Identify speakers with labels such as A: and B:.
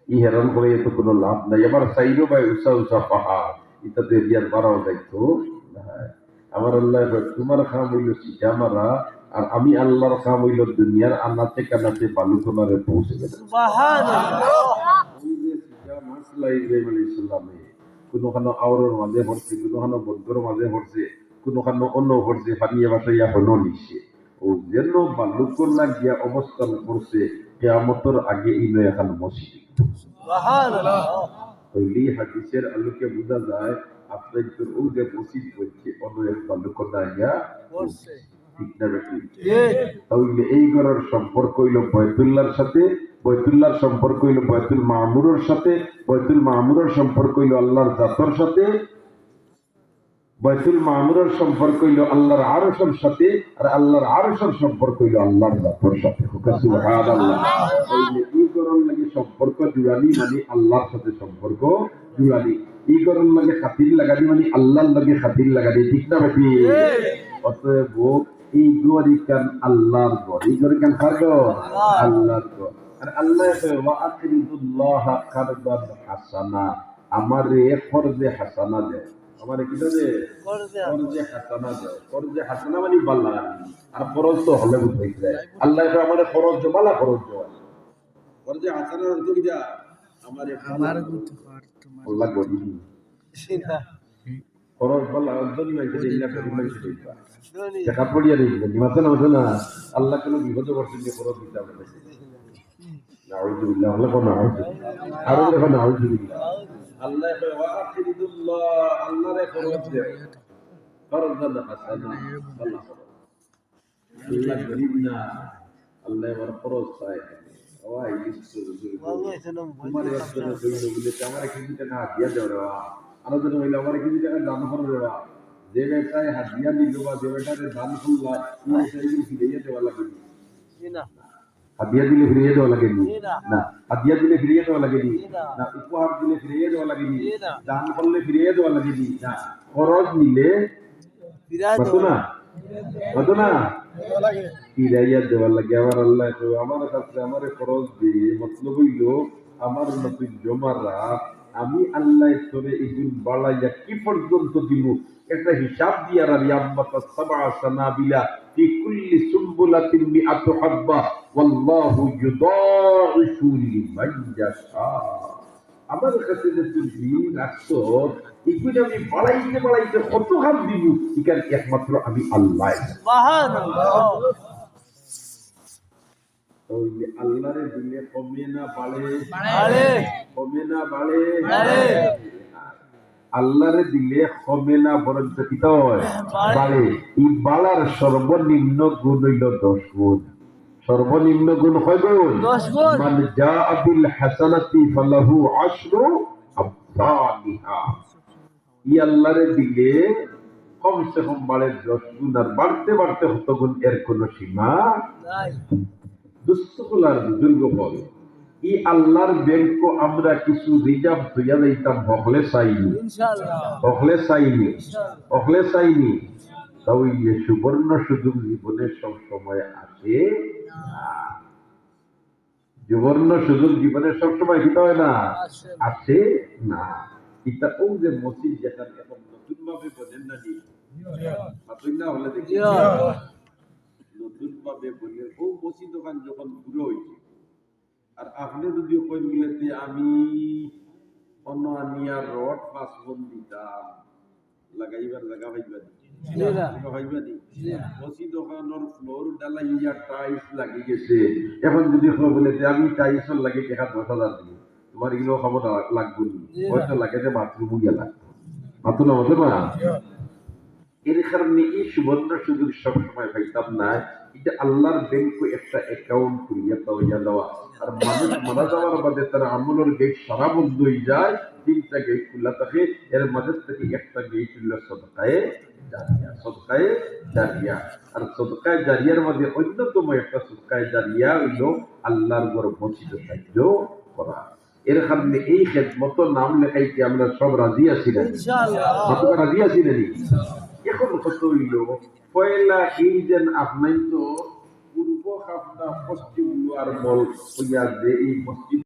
A: ই হেরান করে তো কোনো লাভ নাই। আবার সাইডও ভাই উঁচা উঁচা পাহাড়, এটাতে বিয়ার বাড়াও দেখতো। আমার আল্লাহ তোমার খাম হইল শিখা মারা, আর আমি আল্লাহর খাম হইল দুনিয়ার আনাতে কানাতে বালুকোনারে পৌঁছে গেছে। কোনোখানো আওরের মাঝে পড়ছে, কোনোখানো বদ্ধর মাঝে পড়ছে, কোনোখানো অন্য পড়ছে, পানিয়া বাসাইয়া হলো নিচ্ছে। ও যেন বালুকোনা গিয়া অবস্থান করছে কিয়ামতের আগে ইনো এখন মসজিদ। ওই হাদিসের আলোকে বোঝা যায় আপনার ও যে মসজিদ বলছে অন্য এক বালুকোনা গিয়া ঠিক না বেশি। তাহলে এই ঘরের সম্পর্ক হইল বয়তুল্লাহর সাথে, বয়তুল্লাহর সম্পর্ক হইল বয়তুল মামুরের সাথে, বয়তুল মামুরের সম্পর্ক হইল আল্লাহর জাতর সাথে, বয়তুল মামুরের সম্পর্ক হইল আল্লাহর আরশের সাথে, আর আল্লাহর আরশের সম্পর্ক হইল আল্লাহর জাতর সাথে। সুবহানাল্লাহ। তাহলে এই ঘরের লাগে সম্পর্ক জুড়ানি মানে আল্লাহর সাথে সম্পর্ক জুড়ানি, এই ঘরের লাগে খাতির লাগানি মানে আল্লাহর লাগে খাতির লাগানি, ঠিক না বেশি? অতএব এই গড়ি কান আল্লাহর গড়, এই গড়ি কান কার গড়? আল্লাহর গড়। আর আল্লাহ ওয়া আকরিদুল্লাহ কারদান হাসানা, আমারে ফরজে হাসানা দেয়, আমারে কি দেয়? ফরজে হাসানা দেয়। ফরজে হাসানা মানে বালা, আর ফরজ তো হলে বুঝাইছে আল্লাহ আমারে ফরজ বালা, ফরজ ফরজে হাসানার অর্থ কি? যা আমারে আমার গুতে পার তোমার আল্লাহ গড়ি সেটা ফরজ বালা অর্জন নাই, সেটা ইল্লা করিম সেটা দেখা পড়িয়া দেখবেন মাথা না মাথা না আল্লাহ কোনো বিপদে করছেন যে ফরজ দিতে হবে। নাউযুবিল্লাহ, আল্লাহ কোন আরো দেখো নাউযুবিল্লাহ। আল্লাহ ওয়া আকরিদুল্লাহ, আল্লাহরে ফরজ দেয়, ফরজান হাসানা, আল্লাহ আল্লাহ গরিব না, আল্লাহ আমার ফরজ চায়। ওয়াই ইসু তোমার একজনের জন্য বলে আমার কিছু টাকা দিয়া দেওয়া রে, আরো জন হইলে আমার কিছু টাকা দান করে দেওয়া, যে বেটায় হাদিয়া দিল বা যে বেটারে দান করলা সেইগুলো ফিরিয়ে দেওয়া লাগে না? হাদিয়া দিলে ফিরিয়ে দেওয়া লাগে না? হাদিয়া দিলে ফিরিয়ে দেওয়া লাগে না? উপহার দিলে ফিরিয়ে দেওয়া লাগে না? দান করলে ফিরিয়ে দেওয়া লাগে না? খরচ নিলে কত না কত না ফিরাইয়া দেওয়া লাগে। আমার আল্লাহ আমার কাছে আমার খরচ দিয়ে মতলব হইল আমার নতুন জমা রাখ, আমি আল্লাহ তোরে এগুলো বাড়াইয়া কি পর্যন্ত দিব একটা হিসাব দিয়া রাখি। আম্মাতা সাবআ সানাবিলা ফি কুল্লি সুম্বুলাতিন মিআতু হাব্বা ওয়াল্লাহু ইউদাইফু লিমান ইয়াশা। আমার কাছে যে তুমি রাখছো এগুলো আমি বাড়াইতে বাড়াইতে কত হাত দিব, এখানে একমাত্র আমি আল্লাহ। আল্লাহরে দিলে কমে না বাড়ে? কমে না বাড়ে? আল্লাহরে দিলে কমে না বরঞ্চ কি বাড়ে। এই বাড়ার সর্বনিম্ন গুণ হইল 10 গুণ। সর্বনিম্ন গুণ কয় গুণ? 10 গুণ। মান জাআ বিল হাসানাতি ফালাহু আশরু আমসালিহা। ই আল্লাহরে দিলে কমসে কম বাড়ে 10 গুণ, আর বাড়তে বাড়তে কত গুণ এর কোন সীমা নাই। দুস্থলার বুজুর্গ বলে ই আল্লাহর ব্যাংক আমরা কিছু রিজার্ভ হইয়া যাইতাম, হকলে চাইনি, হকলে চাইনি, হকলে চাইনি। তাহলে সুবর্ণ সুযোগ জীবনে সব সময় আসে না। সুবর্ণ সুযোগ জীবনে সব সময় দিতে হয় না, আসে না। এটা ও যে মসজিদ যেখানে এখন নতুন ভাবে বলেন না জি নতুন না হলে দেখি নতুন ভাবে বলে ও মসজিদ দোকান যখন পুরো হয়েছে, আর আপনি যদি কই মিলেতে আমি অন্য আনিয়ার রড 5 বন দিতাম লাগাইবার জায়গা পাইবা দি মসজিদ দোকানের ফ্লোর ডালাইয়া টাইলস লাগি গেছে, এখন যদি বলে আমি টাইলস লাগে টাকা 10,000 দিব, তোমার এগুলো খবর লাগবে হয়তো লাগে যে বাথরুম গিয়া লাগবে মাত্র না মতো না। এর কারণে এই সুবর্ণ সুযোগ সবসময় পাইতাম না। এটা আল্লাহর ব্যাংক একটা অ্যাকাউন্ট করিয়া দেওয়া, আর মানুষ মারা যাওয়ার বাদে তার আমলের গেট সারা বন্ধ হয়ে যায়, 3টা গেট খোলা থাকে, এর মাঝে থেকে একটা গেট হইল সদকায়ে জারিয়া। সদকায়ে জারিয়া, আর সদকায়ে জারিয়ার মধ্যে অন্যতম একটা সদকায়ে জারিয়া হইল আল্লাহর ঘর মসজিদে সাহায্য করা। এর কারণে এই খেদমত নাম লেখাইতে আমরা সব রাজি আছি না? ইনশাআল্লাহ রাজি আছি না? এখন কত হইল পয়লা এই যেন আপনাই তো পূর্ব খাপটা পশ্চিম আর বল হইয়া যে এই মসজিদ